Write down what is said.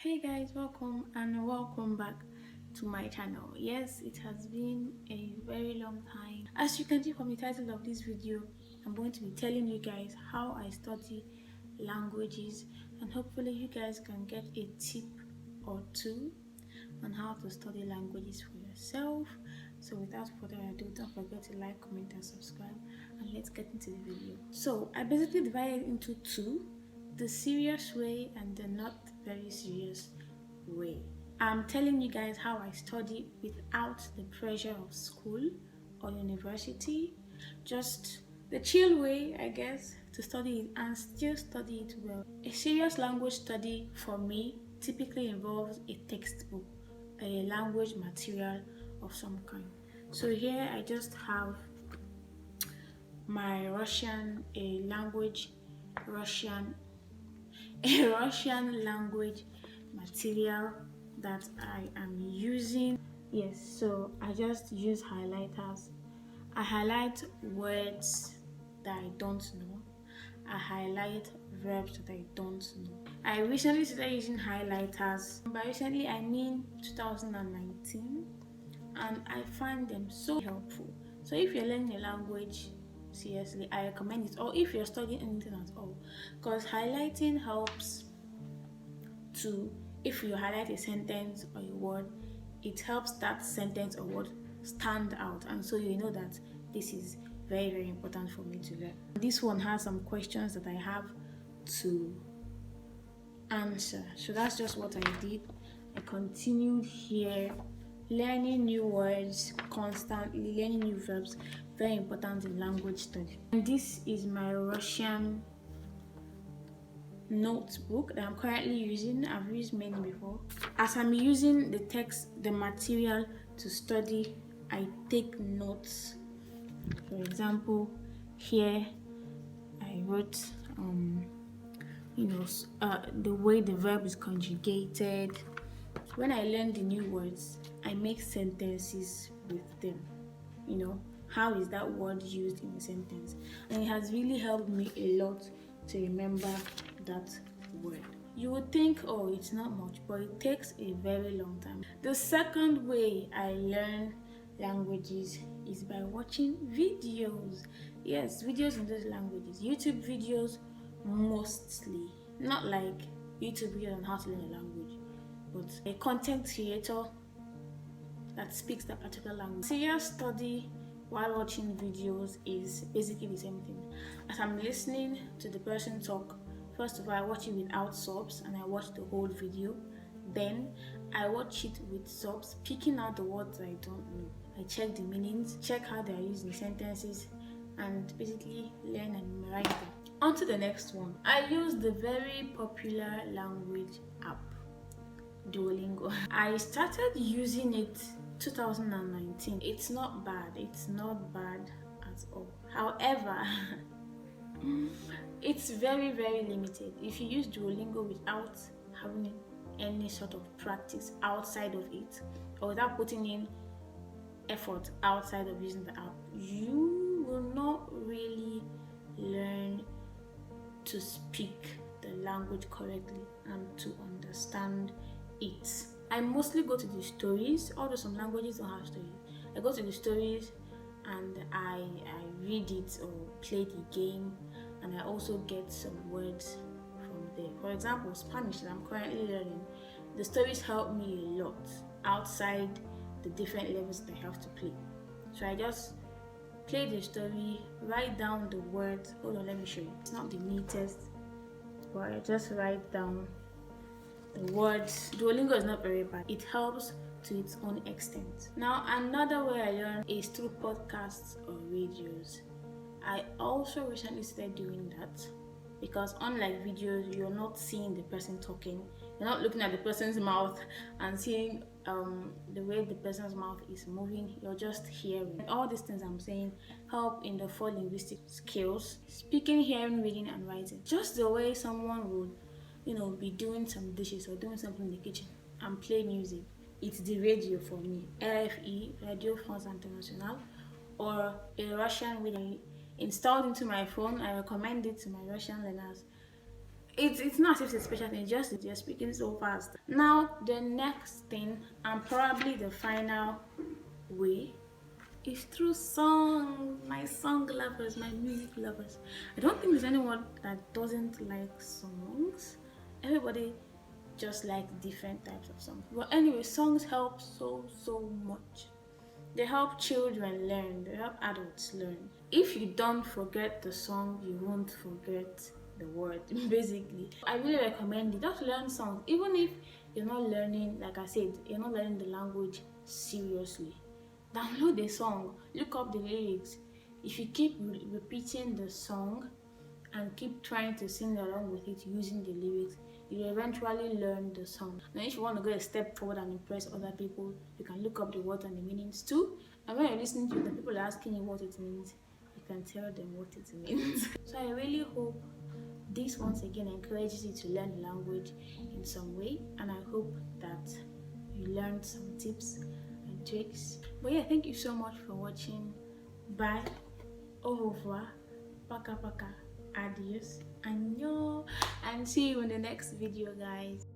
Hey guys, welcome back to my channel. Yes, it has been a very long time. As you can see from the title of this video, I'm going to be telling you guys how I study languages, and hopefully you guys can get a tip or two on how to study languages for yourself. So without further ado, don't forget to like, comment and subscribe, and let's get into the video. So I basically divided into two: the serious way and the not very serious way. I'm telling you guys how I study without the pressure of school or university, just the chill way, I guess, to study it and still study it well. A serious language study for me typically involves a textbook, a language material of some kind. So here I just have my Russian a Russian language material that I am using. Yes, so I just use highlighters. I highlight words that I don't know. I highlight verbs that I don't know. I recently started using highlighters. By recently, I mean 2019, and I find them so helpful. So if you're learning a language, seriously, I recommend it. Or if you're studying anything at all, because highlighting helps to, if you highlight a sentence or a word, it helps that sentence or word stand out, and so you know that this is very important for me to learn. This one has some questions that I have to answer, so that's just what I did. I continued here, learning new words constantly, learning new verbs, very important in language study. And this is my Russian notebook that I'm currently using. I've used many before. As I'm using the material to study, I take notes. For example, here I wrote the way the verb is conjugated. When I learn the new words, I make sentences with them. How is that word used in a sentence? And it has really helped me a lot to remember that word. You would think, oh, it's not much, but it takes a very long time. The second way I learn languages is by watching videos. Yes, videos in those languages. YouTube videos mostly. Not like YouTube videos on how to learn a language, but a content creator that speaks that particular language. Serious study while watching videos is basically the same thing. As I'm listening to the person talk, first of all, I watch it without subs and I watch the whole video. Then I watch it with subs, picking out the words I don't know. I check the meanings, check how they are used in sentences, and basically learn and memorize them. On to the next one. I use the very popular language app, Duolingo. I started using it 2019. It's not bad at all. However, it's very limited. If you use Duolingo without having any sort of practice outside of it, or without putting in effort outside of using the app, you will not really learn to speak the language correctly and to understand it. I mostly go to the stories, although some languages don't have stories. I go to the stories and I read it or play the game, and I also get some words from there. For example, Spanish that I'm currently learning, the stories help me a lot outside the different levels that I have to play. So I just play the story, write down the words. Hold on, let me show you. It's not the neatest, but I just write down the words. Duolingo is not very bad. It helps to its own extent. Now, another way I learn is through podcasts or radios. I also recently started doing that because unlike videos, you're not seeing the person talking. You're not looking at the person's mouth and seeing the way the person's mouth is moving. You're just hearing. All these things I'm saying help in the 4 linguistic skills: speaking, hearing, reading, and writing. Just the way someone would be doing some dishes or doing something in the kitchen and play music. It's the radio for me. RFE, Radio France International, or a Russian radio installed into my phone. I recommend it to my Russian learners. it's not as if it's a special thing, it's just they're speaking so fast. Now the next thing, and probably the final way, is through songs. My song lovers, my music lovers. I don't think there's anyone that doesn't like songs. Everybody just likes different types of songs. But anyway, songs help so much. They help children learn, they help adults learn. If you don't forget the song, you won't forget the word, basically. I really recommend it. Just learn songs. Even if you're not learning, like I said, you're not learning the language seriously. Download the song, look up the lyrics. If you keep repeating the song and keep trying to sing along with it using the lyrics, you will eventually learn the song. Now if you want to go a step forward and impress other people, you can look up the words and the meanings too. And when you're listening to the people asking you what it means, you can tell them what it means. So I really hope this once again encourages you to learn the language in some way, and I hope that you learned some tips and tricks. But yeah, thank you so much for watching. Bye, au revoir, paka paka, adios, annyeong, and see you in the next video, guys.